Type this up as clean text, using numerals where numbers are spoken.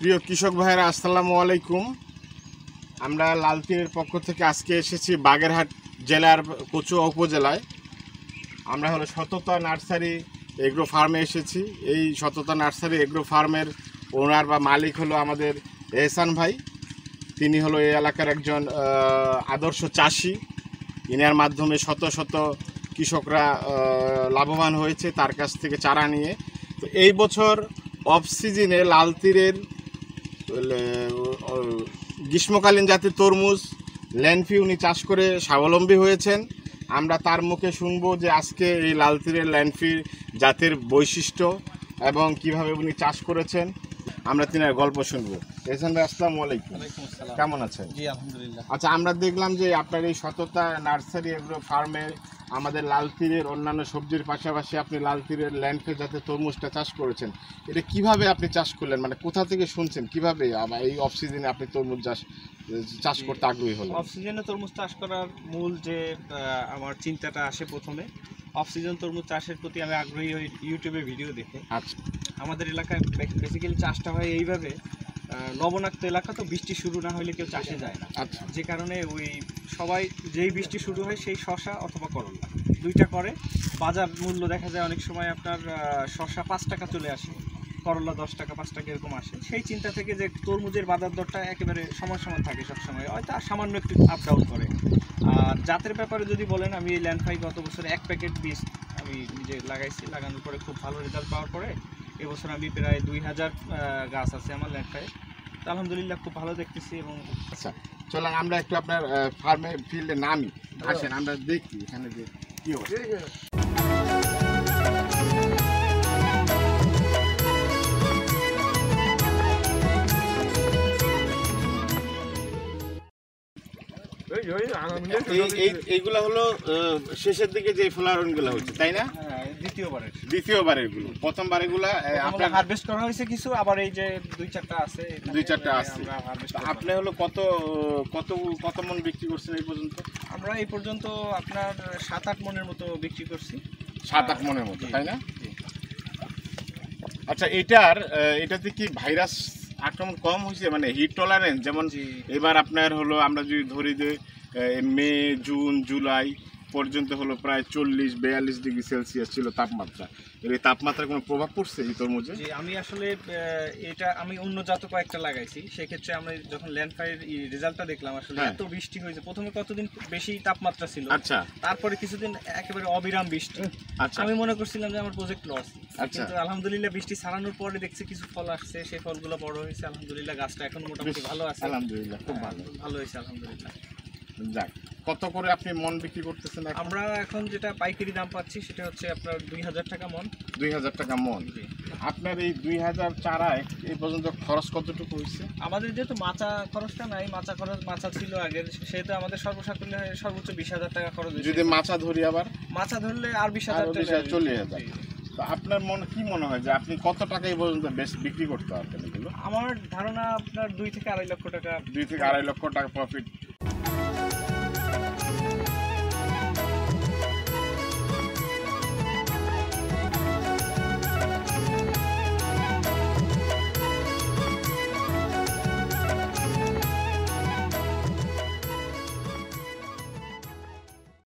প্রিয় কৃষক ভাইরা আসসালামু আলাইকুম। আমরা লালতীরের পক্ষ থেকে আজকে এসেছি বাগেরহাট জেলার কচুয়া উপজেলায়। আমরা হলো সততা নার্সারি এগ্রো ফার্মে এসেছি। এই সততা নার্সারি এগ্রো ফার্মের ওনার বা মালিক হলো আমাদের এহসান ভাই। তিনি হলো এই এলাকার একজন আদর্শ চাষি। ইনার মাধ্যমে শত শত কৃষকরা লাভবান হয়েছে তার কাছ থেকে চারা নিয়ে। তো এই বছর অফ সিজনে লালতীরের গ্রীষ্মকালীন জাতের তরমুজ ল্যান্ডফি উনি চাষ করে স্বাবলম্বী হয়েছেন। আমরা তার মুখে শুনবো যে আজকে এই লালতীরের ল্যান্ডফি জাতের বৈশিষ্ট্য এবং কিভাবে উনি চাষ করেছেন। আমরা তিনার গল্প শুনবো। এহসান ভাই আসসালামু আলাইকুম। কেমন আছেন? জি আলহামদুলিল্লাহ। আচ্ছা, আমরা দেখলাম যে আপনার এই সততা নার্সারি এগ্রো ফার্মে আমাদের লালতীরের অন্যান্য সবজির পাশাপাশি আপনি লালতীরের ল্যান্ডফি জাতের তরমুজটা চাষ করেছেন। এটা কিভাবে আপনি চাষ করলেন, মানে কোথা থেকে শুনছেন, কিভাবে এই অফ সিজনে আপনি তরমুজ চাষ করতে আগ্রহী হলেন? অফ সিজনে তরমুজ চাষ করার মূল যে আমার চিন্তাটা আসে, প্রথমে অফ সিজন তরমুজ চাষের প্রতি আমি আগ্রহী হই ইউটিউবে ভিডিও দেখে। আচ্ছা, আমাদের এলাকায় বেসিক্যালি চাষটা হয় এইভাবে, লবণাক্ত এলাকা তো বৃষ্টি শুরু না হলে কেউ চাষে যায় না। আচ্ছা, যে কারণে ওই সবাই যেই বৃষ্টি শুরু হয় সেই শসা অথবা করলা দুইটা করে। বাজার মূল্য দেখা যায় অনেক সময় আপনার শসা 5 টাকা চলে আসে, করলা 10 টাকা 5 টাকা এরকম আসে। সেই চিন্তা থেকে যে তরমুজের বাজার দরটা একেবারে সমান থাকে সবসময়, হয়তো সামান্য একটু আপ ডাউন করে। আর জাতের ব্যাপারে যদি বলেন, আমি এই ল্যান্ডফাই গত বছর 1 প্যাকেট বীজ আমি নিজে লাগাইছি। লাগানোর পরে খুব ভালো রেজাল্ট পাওয়ার পরে এবছর আমি প্রায় 2000 গাছ আছে আমার ল্যান্ডফাই। আলহামদুলিল্লাহ খুব ভালো দেখতেছি। এবং আচ্ছা, চলেন আমরা একটু আপনার ফার্মে ফিল্ডে নামি, আসেন আমরা দেখি এখানে যে কি অবস্থা। এইগুলো হলো শেষের দিকে যে ফ্লাওয়ারগুলো হচ্ছে, তাই না? দ্বিতীয়বারের গুলো, প্রথমবার এগুলো আপনার হারভেস্ট করা হয়েছে কিছু, আবার এই যে 2-4টা আছে। আপনি হলো কত মন বিক্রি করছেন এই পর্যন্ত? আমরা এই পর্যন্ত আপনার 7-8 মনের মতো বিক্রি করছি। 7-8 মনের মতো, তাই না? আচ্ছা, এটাতে কি ভাইরাস আক্রমণ কম হয়েছে, মানে হিট টলারেন্স? যেমন এবার আপনার হলো আমরা যদি ধরি যে মে, জুন, জুলাই পর্যন্ত হলো প্রায় 40-42 ডিগ্রি সেলসিয়াস ছিল তাপমাত্রা। এই তাপমাত্রার কোনো প্রভাব পড়ছে এই তরমুজে? আমি আসলে এটা আমি অন্য জাত কয়েকটা লাগাইছি, সেক্ষেত্রে আমি যখন ল্যান্ডফাইয়ের রেজাল্টটা দেখলাম, আসলে এত বৃষ্টি হয়েছে। প্রথমে কতদিন বেশি তাপমাত্রা ছিল, আচ্ছা, তারপরে কিছুদিন একেবারে অবিরাম বৃষ্টি। আচ্ছা, আমি মনে করছিলাম যে আমার প্রজেক্ট লস, কিন্তু আলহামদুলিল্লাহ বৃষ্টি ছাড়ানোর পরে দেখছি কিছু ফল আসছে, সেই ফলগুলো বড় হয়েছে। আলহামদুলিল্লাহ গাছটা এখন মোটামুটি ভালো আছে। আলহামদুলিল্লাহ, খুব ভালো হয়েছে আলহামদুলিল্লাহ। যাক, কত করে আপনি মন বিক্রি করতেছেন? আমরা এখন যেটা পাইকারি দাম পাচ্ছি সেটা হচ্ছে আপনার 2000 টাকা মন। 2000 টাকা মন। আপনার এই 2000 চারায় এই পর্যন্ত খরচ কতটুকু হয়েছে? আমাদের যেহেতু মাচা খরচটা নাই, মাচা ছিল আগের, সেহেতু আমাদের সর্বোচ্চ 20,000 টাকা খরচ হয়েছে। যদি মাচা ধরি, আবার মাচা ধরলে আর 20,000 টাকা, 40,000। তো আপনার কি মনে হয় যে আপনি কত টাকা এই পর্যন্ত বেশ বিক্রি করতে পারবেন এগুলো? আমার ধারণা আপনার 2 থেকে আড়াই লক্ষ টাকা। 2 থেকে আড়াই লক্ষ টাকা প্রফিট